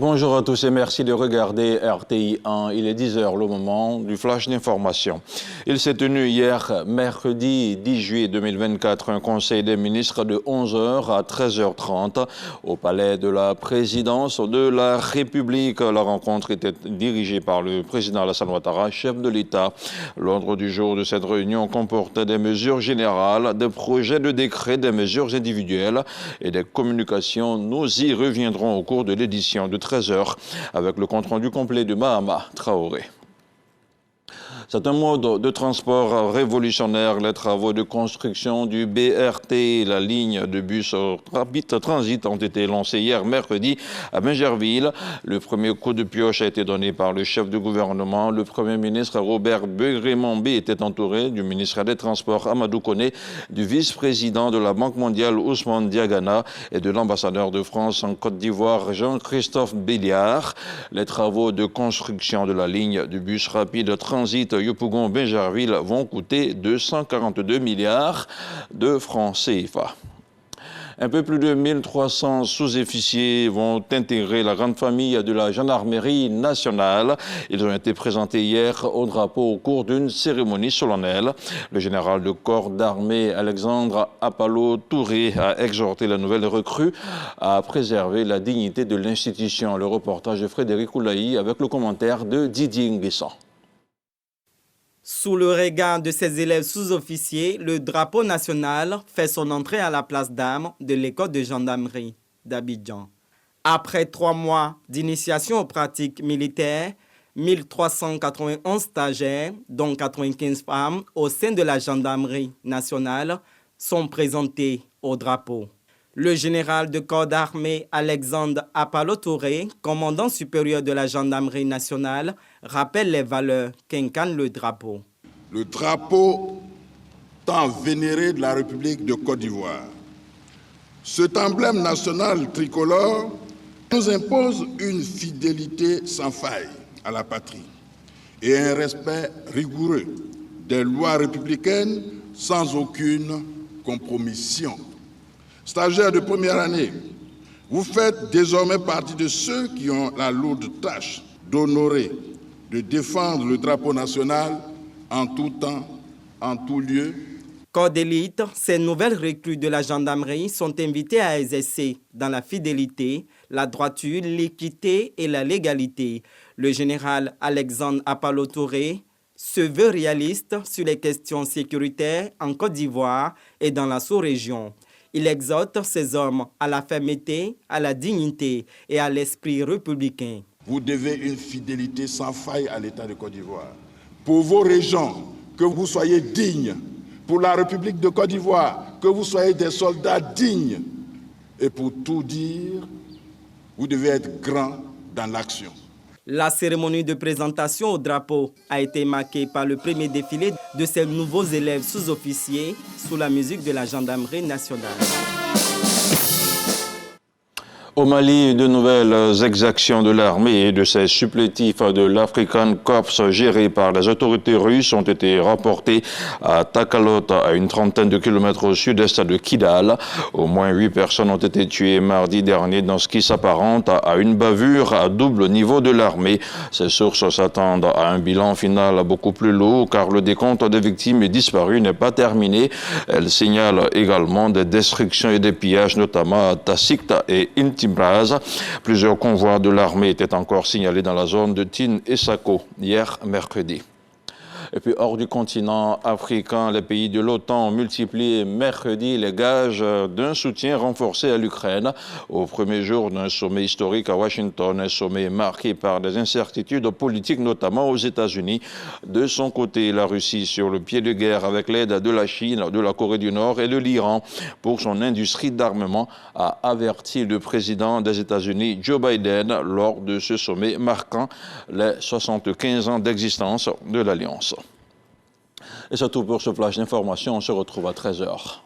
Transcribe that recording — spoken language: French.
Bonjour à tous et merci de regarder RTI 1. Il est 10 h le moment du flash d'information. Il s'est tenu hier, mercredi 10 juillet 2024, un conseil des ministres de 11 h à 13 h 30 au palais de la présidence de la République. La rencontre était dirigée par le président Alassane Ouattara, chef de l'État. L'ordre du jour de cette réunion comportait des mesures générales, des projets de décret, des mesures individuelles et des communications. Nous y reviendrons au cours de l'édition de 13 h avec le compte-rendu complet de Mahama Traoré. C'est un mode de transport révolutionnaire. Les travaux de construction du BRT, la ligne de bus Rapid Transit, ont été lancés hier mercredi à Bingerville. Le premier coup de pioche a été donné par le chef du gouvernement. Le Premier ministre Robert Begré-Mambé était entouré du ministre des Transports Amadou Koné, du vice-président de la Banque mondiale Ousmane Diagana et de l'ambassadeur de France en Côte d'Ivoire Jean-Christophe Béliard. Les travaux de construction de la ligne du bus Rapid Transit Yopougon-Bingerville vont coûter 242 milliards de francs CFA. Un peu plus de 1300 sous-officiers vont intégrer la grande famille de la gendarmerie nationale. Ils ont été présentés hier au drapeau au cours d'une cérémonie solennelle. Le général de corps d'armée Alexandre Apalo-Touré a exhorté la nouvelle recrue à préserver la dignité de l'institution. Le reportage de Frédéric Oulaï avec le commentaire de Didier Nguessan. Sous le regard de ses élèves sous-officiers, le drapeau national fait son entrée à la place d'armes de l'école de gendarmerie d'Abidjan. Après 3 mois d'initiation aux pratiques militaires, 1391 stagiaires, dont 95 femmes, au sein de la gendarmerie nationale, sont présentés au drapeau. Le général de corps d'armée Alexandre Apalo-Touré, commandant supérieur de la gendarmerie nationale, rappelle les valeurs qu'incarne le drapeau. Le drapeau tant vénéré de la République de Côte d'Ivoire. Cet emblème national tricolore nous impose une fidélité sans faille à la patrie et un respect rigoureux des lois républicaines sans aucune compromission. Stagiaires de première année, vous faites désormais partie de ceux qui ont la lourde tâche d'honorer, de défendre le drapeau national en tout temps, en tout lieu. Corps d'élite, ces nouvelles recrues de la gendarmerie sont invitées à exercer dans la fidélité, la droiture, l'équité et la légalité. Le général Alexandre Apalo-Touré se veut réaliste sur les questions sécuritaires en Côte d'Ivoire et dans la sous-région. Il exhorte ces hommes à la fermeté, à la dignité et à l'esprit républicain. Vous devez une fidélité sans faille à l'État de Côte d'Ivoire. Pour vos régions, que vous soyez dignes. Pour la République de Côte d'Ivoire, que vous soyez des soldats dignes. Et pour tout dire, vous devez être grand dans l'action. La cérémonie de présentation au drapeau a été marquée par le premier défilé de ces nouveaux élèves sous-officiers sous la musique de la gendarmerie nationale. Au Mali, de nouvelles exactions de l'armée et de ses supplétifs de l'African Corps gérés par les autorités russes ont été rapportés à Takalot, à une trentaine de kilomètres au sud-est de Kidal. Au moins 8 personnes ont été tuées mardi dernier dans ce qui s'apparente à une bavure à double niveau de l'armée. Ces sources s'attendent à un bilan final beaucoup plus lourd car le décompte des victimes et disparues n'est pas terminé. Elles signalent également des destructions et des pillages, notamment à Tassikta et Intimraz. Plusieurs convois de l'armée étaient encore signalés dans la zone de Tine et Sako hier mercredi. Et puis hors du continent africain, les pays de l'OTAN ont multiplié mercredi les gages d'un soutien renforcé à l'Ukraine. Au premier jour d'un sommet historique à Washington, un sommet marqué par des incertitudes politiques, notamment aux États-Unis. De son côté, la Russie sur le pied de guerre avec l'aide de la Chine, de la Corée du Nord et de l'Iran pour son industrie d'armement, a averti le président des États-Unis, Joe Biden, lors de ce sommet marquant les 75 ans d'existence de l'Alliance. Et c'est tout pour ce flash d'information. On se retrouve à 13 h.